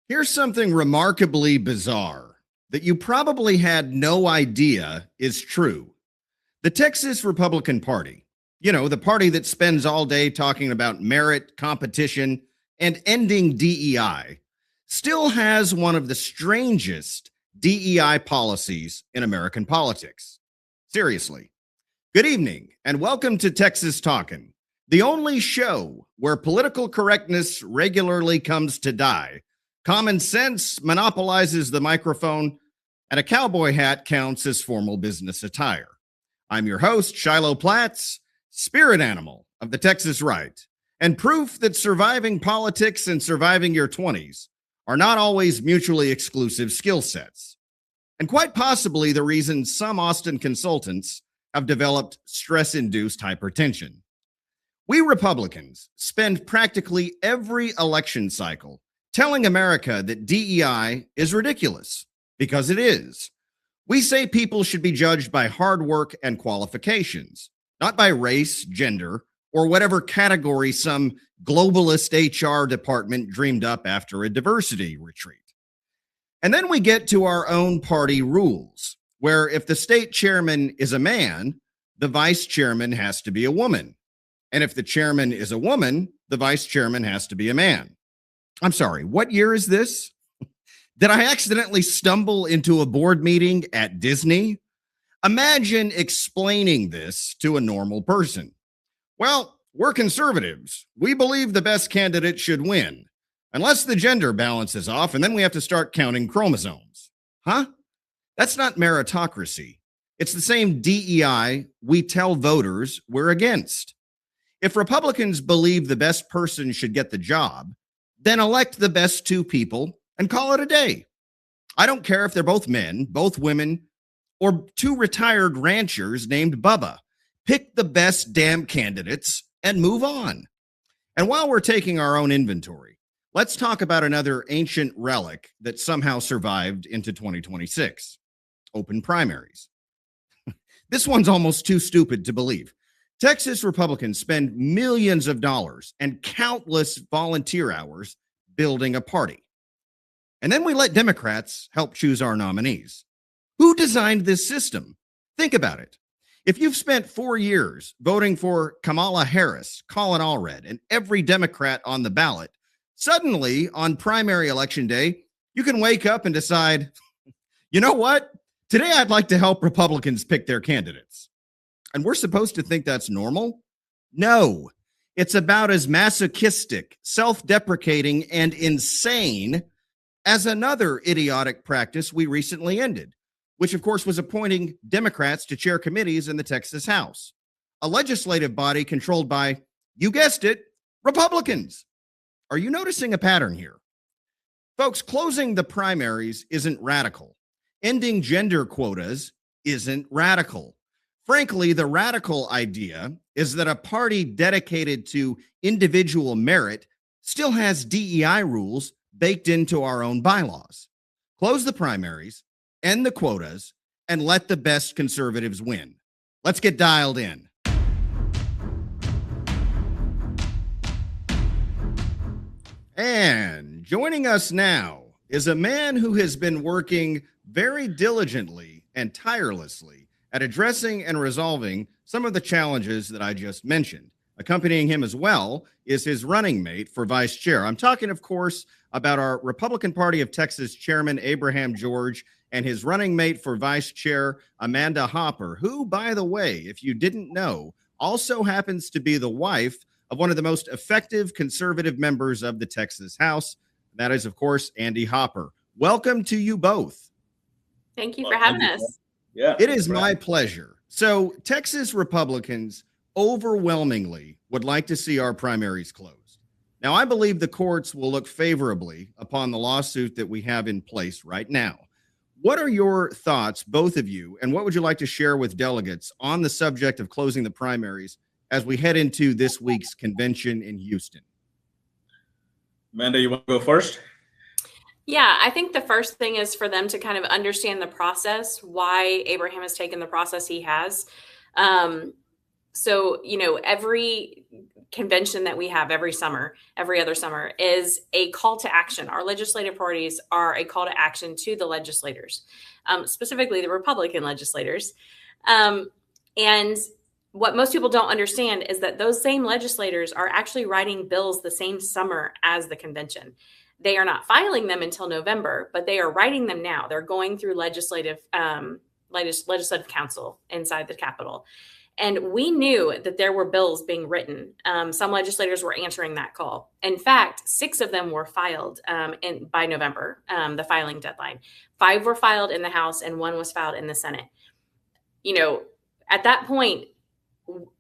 Here's something remarkably bizarre that you probably had no idea is true. The Texas Republican Party, the party that spends all day talking about merit, competition, and ending DEI, still has one of the strangest DEI policies in American politics. Seriously. Good evening, and welcome to Texas Talkin, the only show where political correctness regularly comes to die. Common sense monopolizes the microphone, and a cowboy hat counts as formal business attire. I'm your host, Shiloh Platts, spirit animal of the Texas right, and proof that surviving politics and surviving your 20s are not always mutually exclusive skill sets. And quite possibly the reason some Austin consultants have developed stress-induced hypertension. We Republicans spend practically every election cycle telling America that DEI is ridiculous, because it is. We say people should be judged by hard work and qualifications, not by race, gender, or whatever category some globalist HR department dreamed up after a diversity retreat. And then we get to our own party rules, where if the state chairman is a man, the vice chairman has to be a woman. And if the chairman is a woman, the vice chairman has to be a man. I'm sorry, what year is this? Did I accidentally stumble into a board meeting at Disney? Imagine explaining this to a normal person. Well, we're conservatives. We believe the best candidate should win, unless the gender balance is off, and then we have to start counting chromosomes. Huh? That's not meritocracy. It's the same DEI we tell voters we're against. If Republicans believe the best person should get the job, then elect the best two people and call it a day. I don't care if they're both men, both women, or two retired ranchers named Bubba. Pick the best damn candidates and move on. And while we're taking our own inventory, let's talk about another ancient relic that somehow survived into 2026. Open primaries. This one's almost too stupid to believe. Texas Republicans spend millions of dollars and countless volunteer hours building a party. And then we let Democrats help choose our nominees. Who designed this system? Think about it. If you've spent 4 years voting for Kamala Harris, Colin Allred, and every Democrat on the ballot, suddenly on primary election day, you can wake up and decide, you know what? Today I'd like to help Republicans pick their candidates. And we're supposed to think that's normal? No, it's about as masochistic, self-deprecating, and insane as another idiotic practice we recently ended, which of course was appointing Democrats to chair committees in the Texas House, a legislative body controlled by, you guessed it, Republicans. Are you noticing a pattern here? Folks, closing the primaries isn't radical. Ending gender quotas isn't radical. Frankly, the radical idea is that a party dedicated to individual merit still has DEI rules baked into our own bylaws. Close the primaries, end the quotas, and let the best conservatives win. Let's get dialed in. And joining us now is a man who has been working very diligently and tirelessly at addressing and resolving some of the challenges that I just mentioned. Accompanying him as well is his running mate for vice chair. I'm talking, of course, about our Republican Party of Texas chairman, Abraham George, and his running mate for vice chair, Amanda Hopper, who, by the way, if you didn't know, also happens to be the wife of one of the most effective conservative members of the Texas House. That is, of course, Andy Hopper. Welcome to you both. Thank you for having us. Yeah, it is my pleasure. So Texas Republicans overwhelmingly would like to see our primaries closed. Now, I believe the courts will look favorably upon the lawsuit that we have in place right now. What are your thoughts, both of you, and what would you like to share with delegates on the subject of closing the primaries as we head into this week's convention in Houston? Amanda, you want to go first? Yeah, I think the first thing is for them to kind of understand the process, why Abraham has taken the process he has. So, every convention that we have every other summer is a call to action. Our legislative parties are a call to action to the legislators, specifically the Republican legislators. And what most people don't understand is that those same legislators are actually writing bills the same summer as the convention. They are not filing them until November, but they are writing them now. They're going through legislative council inside the Capitol. And we knew that there were bills being written. Some legislators were answering that call. In fact, 6 of them were filed by November, the filing deadline. 5 were filed in the House and 1 was filed in the Senate. At that point,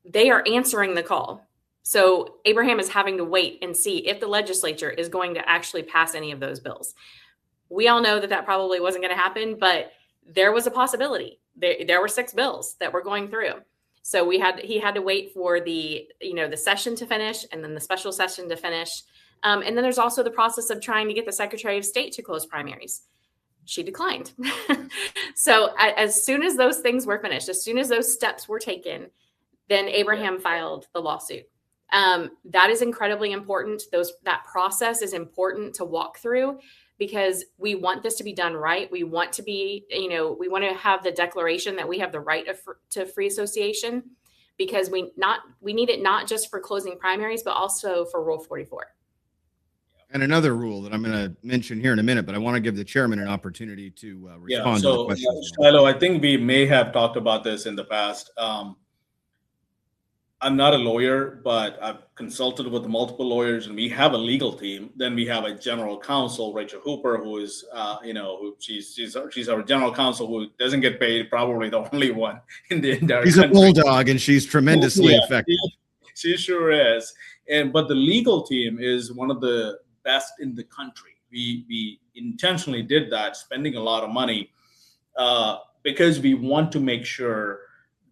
they are answering the call. So Abraham is having to wait and see if the legislature is going to actually pass any of those bills. We all know that probably wasn't going to happen, but there was a possibility. There were 6 bills that were going through. So he had to wait for the session to finish and then the special session to finish. And then there's also the process of trying to get the Secretary of State to close primaries. She declined. So as soon as those things were finished, as soon as those steps were taken, then Abraham filed the lawsuit. That is incredibly important. That process is important to walk through because we want this to be done right. We want to be, we want to have the declaration that we have the right to free association because we need it not just for closing primaries, but also for Rule 44. And another rule that I'm going to mention here in a minute, but I want to give the chairman an opportunity to respond to the question. Shiloh, I think we may have talked about this in the past. I'm not a lawyer, but I've consulted with multiple lawyers, and we have a legal team. Then we have a general counsel, Rachel Hooper, who is, she's our general counsel who doesn't get paid, probably the only one in the entire country. She's a bulldog, and she's tremendously effective. She sure is. But the legal team is one of the best in the country. We intentionally did that, spending a lot of money because we want to make sure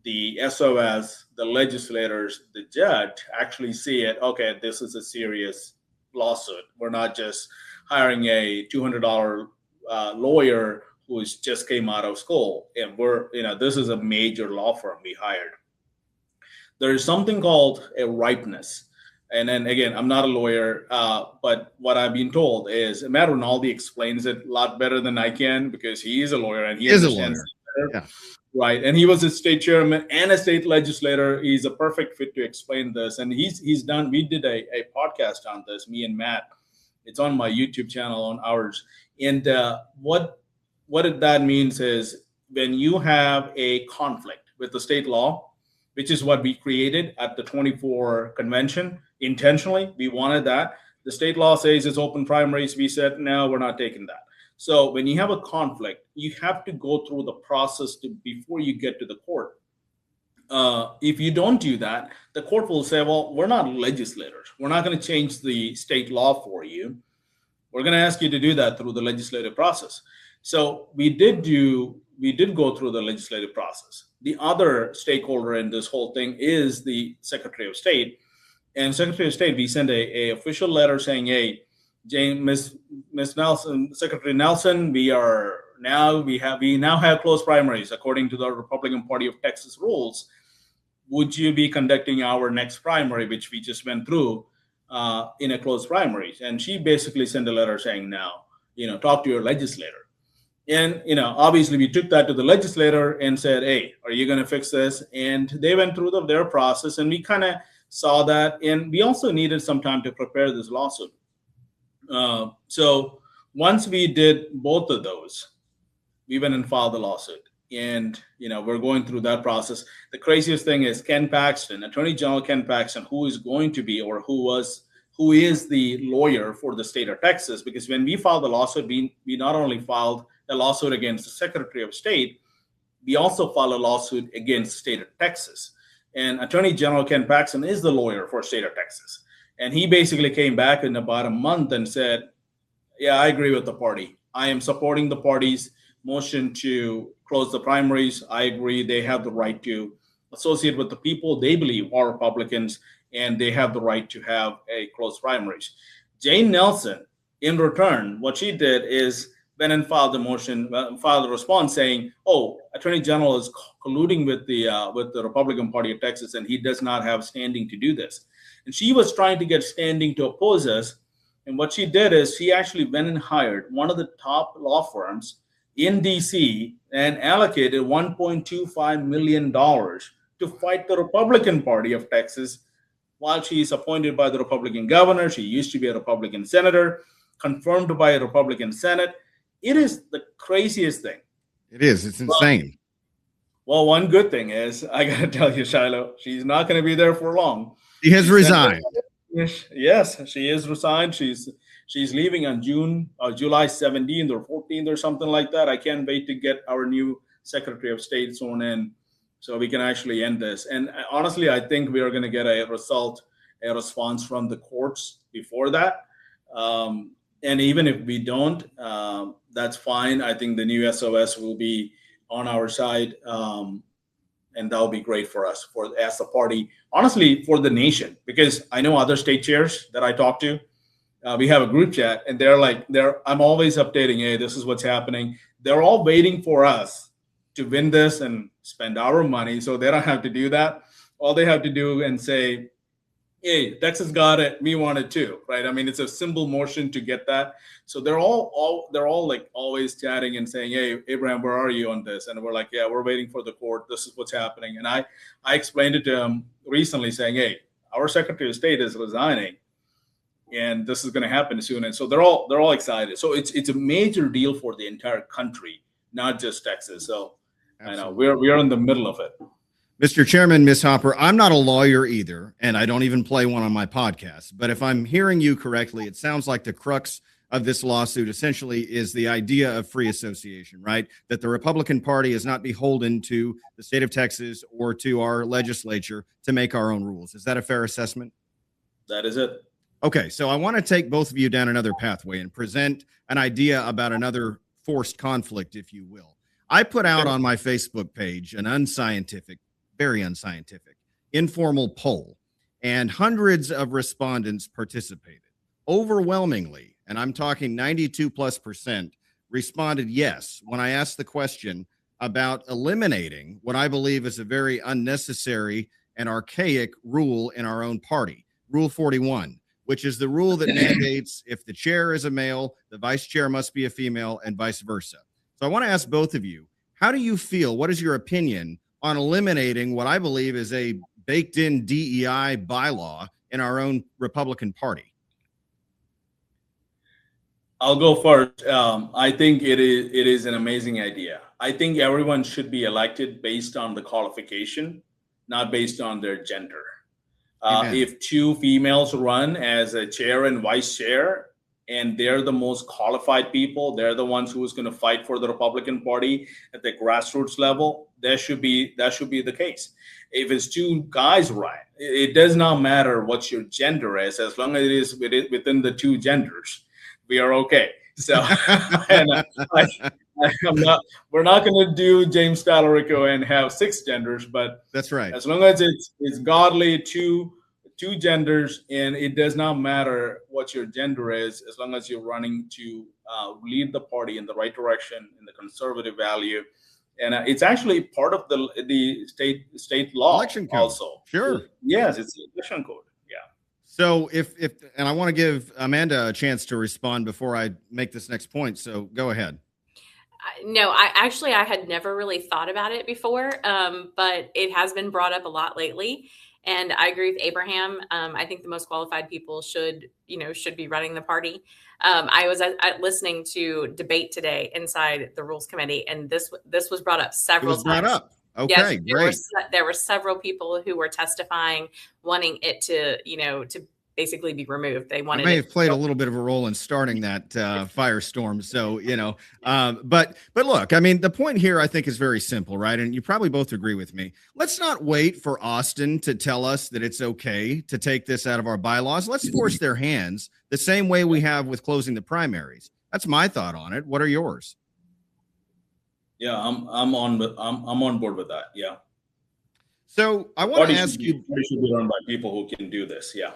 the SOS, the legislators, the judge actually see it. Okay, this is a serious lawsuit. We're not just hiring a $200 lawyer who just came out of school. And this is a major law firm we hired. There is something called a ripeness. And then again, I'm not a lawyer, but what I've been told is Matt Rinaldi explains it a lot better than I can because he is a lawyer and he understands it better. Yeah. Right. And he was a state chairman and a state legislator. He's a perfect fit to explain this. And we did a podcast on this, me and Matt. It's on my YouTube channel, on ours. And what that means is when you have a conflict with the state law, which is what we created at the 24 convention intentionally, we wanted that. The state law says it's open primaries. We said, no, we're not taking that. So when you have a conflict, you have to go through the process before you get to the court. If you don't do that, the court will say, well, we're not legislators. We're not going to change the state law for you. We're going to ask you to do that through the legislative process. So we did go through the legislative process. The other stakeholder in this whole thing is the Secretary of State. And Secretary of State, we sent a official letter saying, hey, Miss Nelson, Secretary Nelson, we now have closed primaries according to the Republican Party of Texas rules. Would you be conducting our next primary, which we just went through, in a closed primaries? And she basically sent a letter saying, no, talk to your legislator. And obviously we took that to the legislator and said, hey, are you going to fix this? And they went through their process, and we kind of saw that. And we also needed some time to prepare this lawsuit. So once we did both of those, we went and filed the lawsuit, and we're going through that process. The craziest thing is Ken Paxton, Attorney General Ken Paxton, who is going to be, or who is the lawyer for the state of Texas, because when we filed the lawsuit, we not only filed a lawsuit against the Secretary of State, we also filed a lawsuit against the state of Texas. And Attorney General Ken Paxton is the lawyer for state of Texas. And he basically came back in about a month and said, yeah, I agree with the party. I am supporting the party's motion to close the primaries. I agree. They have the right to associate with the people they believe are Republicans, and they have the right to have a closed primaries. Jane Nelson, in return, what she did is went and filed the motion, filed a response saying, "Oh, Attorney General is colluding with the Republican Party of Texas, and he does not have standing to do this." And she was trying to get standing to oppose us. And what she did is she actually went and hired one of the top law firms in DC and allocated $1.25 million to fight the Republican Party of Texas. While she's appointed by the Republican governor, she used to be a Republican senator, confirmed by a Republican Senate. It is the craziest thing. It is. It's insane. Well, one good thing is, I got to tell you, Shiloh, she's not going to be there for long. She has resigned. Yes, she is resigned. She's leaving on July 17th or 14th or something like that. I can't wait to get our new Secretary of State sworn in so we can actually end this. And honestly, I think we are going to get a response from the courts before that. And even if we don't, that's fine. I think the new SOS will be on our side. And that'll be great for us, as a party, honestly, for the nation, because I know other state chairs that I talk to, we have a group chat, and I'm always updating, hey, this is what's happening. They're all waiting for us to win this and spend our money, so they don't have to do that. All they have to do and say, hey, Texas got it, we want it too, right? I mean, it's a simple motion to get that. So they're all like always chatting and saying, hey, Abraham, where are you on this? And we're like, yeah, we're waiting for the court. This is what's happening. And I explained it to him recently, saying, hey, our Secretary of State is resigning, and this is going to happen soon. And so they're all excited. So it's a major deal for the entire country, not just Texas. So Absolutely. I know we're in the middle of it. Mr. Chairman, Ms. Hopper, I'm not a lawyer either, and I don't even play one on my podcast. But if I'm hearing you correctly, it sounds like the crux of this lawsuit essentially is the idea of free association, right? That the Republican Party is not beholden to the state of Texas or to our legislature to make our own rules. Is that a fair assessment? That is it. Okay, so I want to take both of you down another pathway and present an idea about another forced conflict, if you will. I put out on my Facebook page an unscientific, very unscientific, informal poll, and hundreds of respondents participated. Overwhelmingly, and I'm talking 92+%, responded yes when I asked the question about eliminating what I believe is a very unnecessary and archaic rule in our own party, Rule 41, which is the rule that mandates if the chair is a male, the vice chair must be a female, and vice versa. So I want to ask both of you, how do you feel? What is your opinion on eliminating what I believe is a baked-in DEI bylaw in our own Republican Party? I'll go first. I think it is an amazing idea. I think everyone should be elected based on the qualification, not based on their gender. If two females run as a chair and vice chair, and they're the most qualified people, they're the ones who's going to fight for the Republican Party at the grassroots level, that should be the case. If it's two guys run, it does not matter what your gender is, as long as it is within the two genders, we are okay. So and we're not going to do James Talarico and have 6 genders, but that's right. As long as it's godly two genders, and it does not matter what your gender is, as long as you're running to lead the party in the right direction, in the conservative value. And it's actually part of the state law election code. Also. Sure. Yes, it's the election code. Yeah. So if and I want to give Amanda a chance to respond before I make this next point. So go ahead. No, I had never really thought about it before, but it has been brought up a lot lately. And I agree with Abraham. I think the most qualified people should be running the party. I was listening to debate today inside the Rules Committee, and this was brought up several times. Brought up. Okay, yes, great. There were several people who were testifying, wanting it to basically be removed. They wanted. I may have played a little bit of a role in starting that firestorm. So, but look, I mean, the point here I think is very simple, right? And you probably both agree with me. Let's not wait for Austin to tell us that it's okay to take this out of our bylaws. Let's force their hands the same way we have with closing the primaries. That's my thought on it. What are yours? Yeah, I'm on board with that. Yeah. So I want to ask you. Party should be run by people who can do this. Yeah.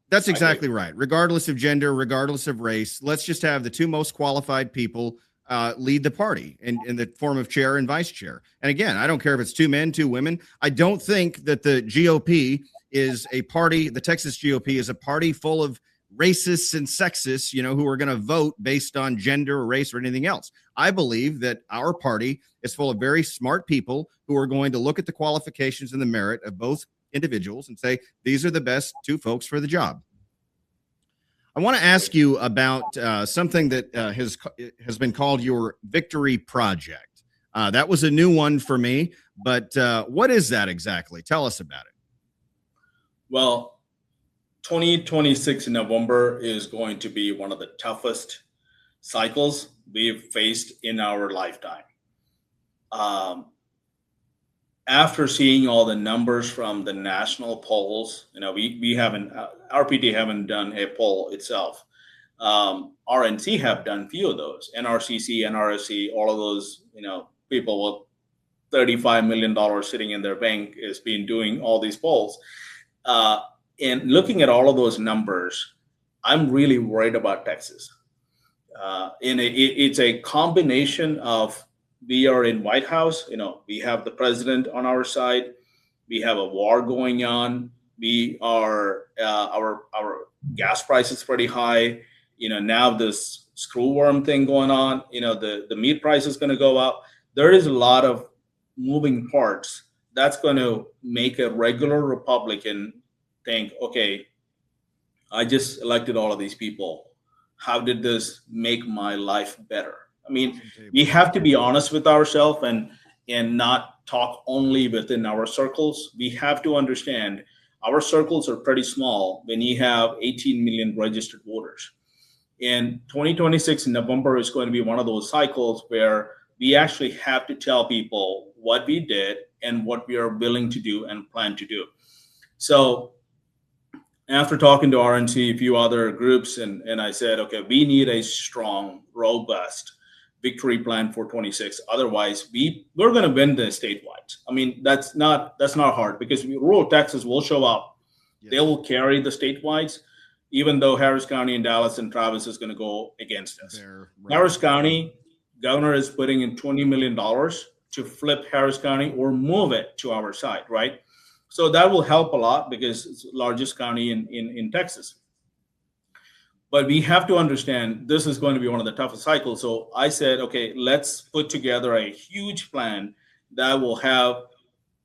That's exactly right. Regardless of gender, regardless of race, let's just have the two most qualified people lead the party in the form of chair and vice chair. And again, I don't care if it's 2 men, 2 women. I don't think that the GOP is a party. The Texas GOP is a party full of racists and sexists, who are going to vote based on gender or race or anything else. I believe that our party is full of very smart people who are going to look at the qualifications and the merit of both individuals and say, these are the best 2 folks for the job. I want to ask you about something that has been called your Victory Project. That was a new one for me, but what is that exactly? Tell us about it. Well, 2026 in November is going to be one of the toughest cycles we've faced in our lifetime. After seeing all the numbers from the national polls, we haven't, RPT haven't done a poll itself. RNC have done few of those. NRCC, NRSC, all of those, people with $35 million sitting in their bank has been doing all these polls. And looking at all of those numbers, I'm really worried about Texas. It's a combination of, we are in White House, we have the president on our side, we have a war going on, we are our gas price is pretty high, now this screwworm thing going on, the meat price is going to go up. There is a lot of moving parts that's going to make a regular Republican think, okay, I just elected all of these people. How did this make my life better? I mean, we have to be honest with ourselves and not talk only within our circles. We have to understand our circles are pretty small when you have 18 million registered voters. And 2026 in November is going to be one of those cycles where we actually have to tell people what we did and what we are willing to do and plan to do. So after talking to RNC, a few other groups, and I said, okay, we need a strong, robust victory plan for 26. Otherwise, we're going to win the statewide. I mean, that's not hard, because rural Texas will show up. Yes. They will carry the statewide, even though Harris County and Dallas and Travis is going to go against us. Right. Harris County governor is putting in $20 million to flip Harris County or move it to our side, right? So that will help a lot because it's the largest county in Texas. But we have to understand this is going to be one of the toughest cycles. So I said, okay, let's put together a huge plan that will have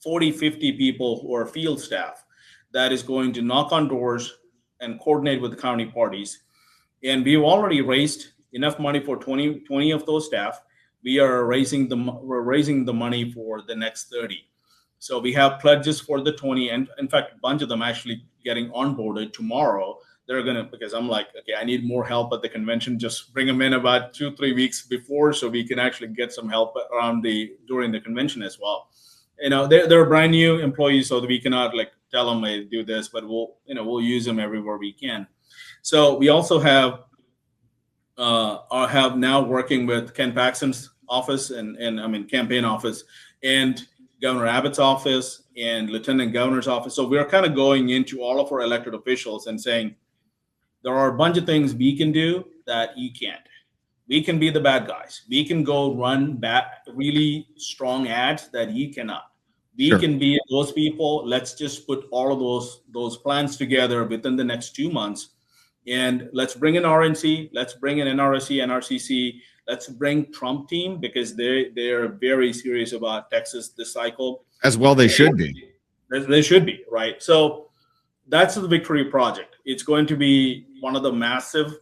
40, 50 people who are field staff that is going to knock on doors and coordinate with the county parties. And we've already raised enough money for 20 of those staff. We're raising the money for the next 30. So we have pledges for the 20, and in fact, a bunch of them actually getting onboarded tomorrow. They're going to, because I'm like, okay, I need more help at the convention. Just bring them in about 2-3 weeks before so we can actually get some help during the convention as well. They're brand new employees, so that we cannot tell them, hey, do this, but we'll use them everywhere we can. So we also have now working with Ken Paxton's office and campaign office, and Governor Abbott's office and Lieutenant Governor's office. So we're kind of going into all of our elected officials and saying, there are a bunch of things we can do that you can't. We can be the bad guys. We can go run really strong ads that you cannot. We Sure. can be those people. Let's just put all of those plans together within the next 2 months. And let's bring in RNC. Let's bring in NRSC, NRCC. Let's bring Trump team, because they're very serious about Texas this cycle. As well, they should be. They should be, right? So that's the Victory Project. It's going to be one of the massive,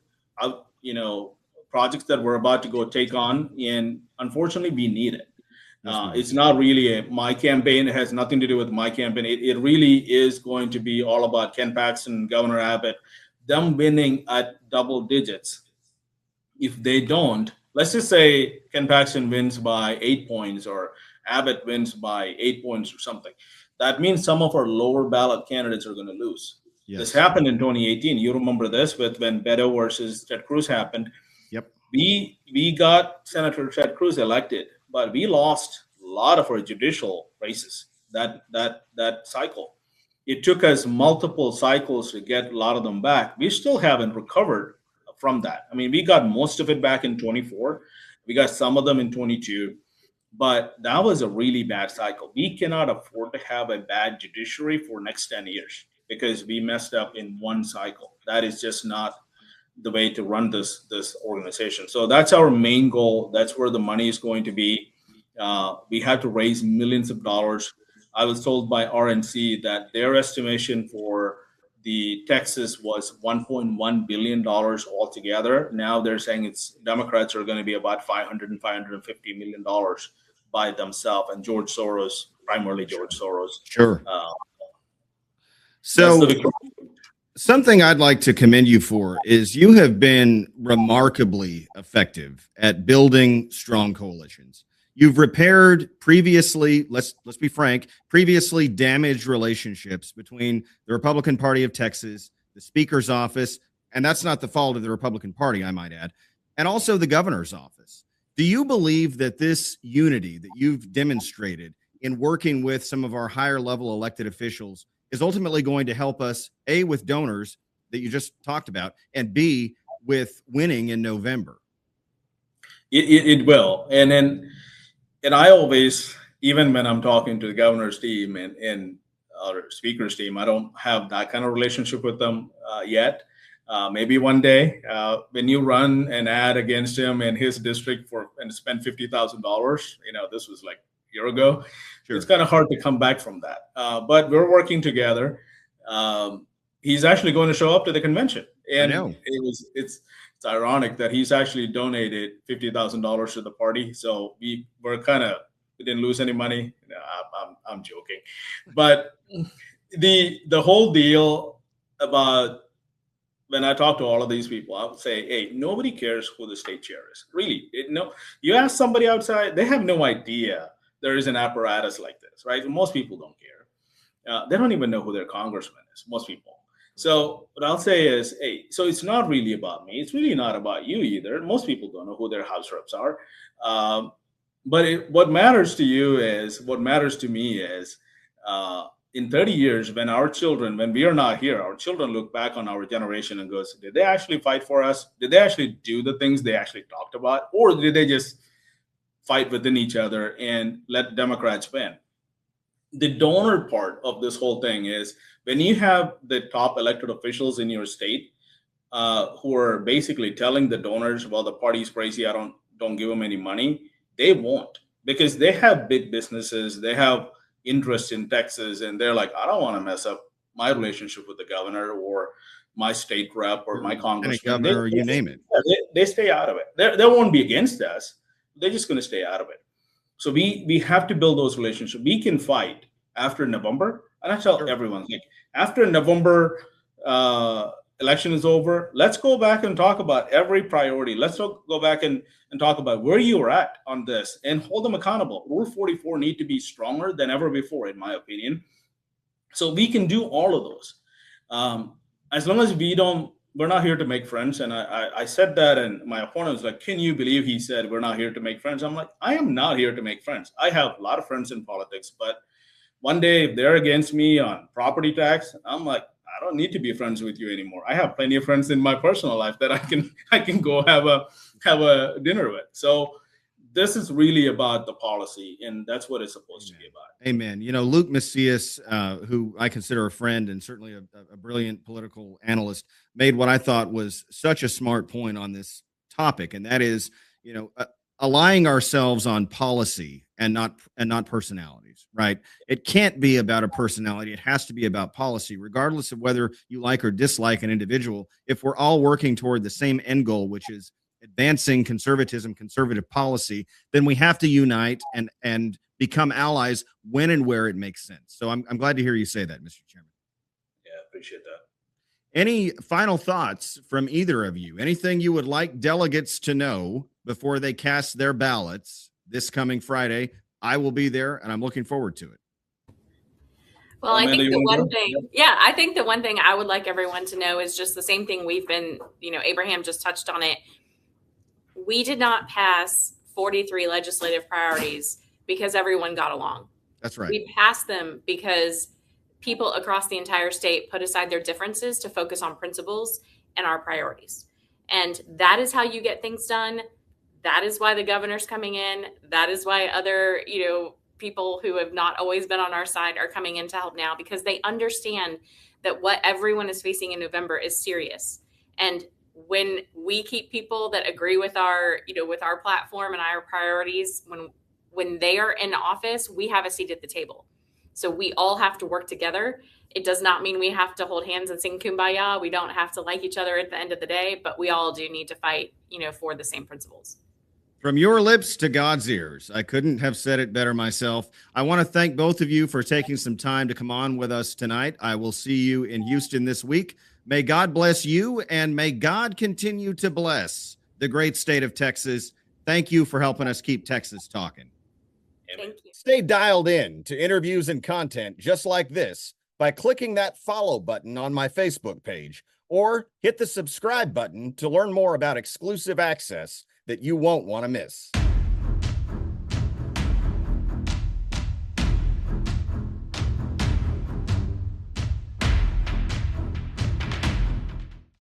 projects that we're about to go take on, and unfortunately, we need it. It's not really my campaign. It has nothing to do with my campaign. It really is going to be all about Ken Paxton, Governor Abbott, them winning at double digits. If they don't, let's just say Ken Paxton wins by 8 points or Abbott wins by 8 points or something. That means some of our lower ballot candidates are going to lose. Yes. This happened in 2018. You remember this when Beto versus Ted Cruz happened. Yep. We got Senator Ted Cruz elected, but we lost a lot of our judicial races that cycle. It took us multiple cycles to get a lot of them back. We still haven't recovered from that. I mean, we got most of it back in 24. We got some of them in 22. But that was a really bad cycle. We cannot afford to have a bad judiciary for next 10 years because we messed up in one cycle. That is just not the way to run this organization. So that's our main goal. That's where the money is going to be. We had to raise millions of dollars. I was told by RNC that their estimation for the Texas was $1.1 billion altogether. Now they're saying Democrats are going to be about $500 and $550 million by themselves, and George Soros, primarily George Soros. Sure. That's So the something I'd like to commend you for is you have been remarkably effective at building strong coalitions. You've repaired previously, let's be frank, previously damaged relationships between the Republican Party of Texas, the Speaker's office, and that's not the fault of the Republican Party, I might add, and also the governor's office. Do you believe that this unity that you've demonstrated in working with some of our higher level elected officials is ultimately going to help us, A, with donors that you just talked about, and B, with winning in November? It will. And I always, even when I'm talking to the governor's team and our speaker's team, I don't have that kind of relationship with them yet. Maybe one day, when you run an ad against him in his district and spend $50,000, this was like a year ago. Sure. It's kind of hard to come back from that. But we're working together. He's actually going to show up to the convention, and I know. It's ironic that he's actually donated $50,000 to the party. So we didn't lose any money. No, I'm joking, but the whole deal about. When I talk to all of these people, I would say, hey, nobody cares who the state chair is. Really, you ask somebody outside, they have no idea there is an apparatus like this, right? Most people don't care. They don't even know who their congressman is, most people. So what I'll say is, hey, so it's not really about me. It's really not about you either. Most people don't know who their house reps are. But what matters to me is, in 30 years, when we are not here, our children look back on our generation and goes, did they actually fight for us? Did they actually do the things they actually talked about? Or did they just fight within each other and let Democrats win? The donor part of this whole thing is when you have the top elected officials in your state who are basically telling the donors, well, the party's crazy, I don't give them any money, they won't, because they have big businesses, they have interest in Texas, and they're like, I don't want to mess up my relationship with the governor or my state rep or my congressman. Governor, you name it. They stay out of it. They won't be against us. They're just going to stay out of it. So we have to build those relationships. We can fight after November. And I tell everyone, like, after November election is over, let's go back and talk about every priority. Let's go back and talk about where you were at on this and hold them accountable. Rule 44 need to be stronger than ever before, in my opinion. So we can do all of those. As long as we're not here to make friends. And I said that, and my opponent was like, can you believe he said we're not here to make friends? I'm like, I am not here to make friends. I have a lot of friends in politics, but one day if they're against me on property tax, I'm like, I don't need to be friends with you anymore. I have plenty of friends in my personal life that I can go have a dinner with. So this is really about the policy, and that's what it's supposed to be about. Amen. Luke Macias, who I consider a friend and certainly a brilliant political analyst, made what I thought was such a smart point on this topic, and that is, aligning ourselves on policy and not personalities, right? It can't be about a personality. It has to be about policy, regardless of whether you like or dislike an individual. If we're all working toward the same end goal, which is advancing conservatism, conservative policy, then we have to unite and become allies when and where it makes sense. So I'm glad to hear you say that, Mr. Chairman. Yeah, appreciate that. Any final thoughts from either of you? Anything you would like delegates to know before they cast their ballots this coming Friday? I will be there, and I'm looking forward to it. Well, I think I think the one thing I would like everyone to know is just the same thing we've been, Abraham just touched on it. We did not pass 43 legislative priorities because everyone got along. That's right. We passed them because people across the entire state put aside their differences to focus on principles and our priorities. And that is how you get things done. That is why the governor's coming in. That is why other, people who have not always been on our side are coming in to help now, because they understand that what everyone is facing in November is serious. And when we keep people that agree with our, with our platform and our priorities, when they are in office, we have a seat at the table. So we all have to work together. It does not mean we have to hold hands and sing Kumbaya. We don't have to like each other at the end of the day, but we all do need to fight, for the same principles. From your lips to God's ears. I couldn't have said it better myself. I want to thank both of you for taking some time to come on with us tonight. I will see you in Houston this week. May God bless you, and may God continue to bless the great state of Texas. Thank you for helping us keep Texas talking. Thank you. Stay dialed in to interviews and content just like this by clicking that follow button on my Facebook page, or hit the subscribe button to learn more about exclusive access that you won't want to miss.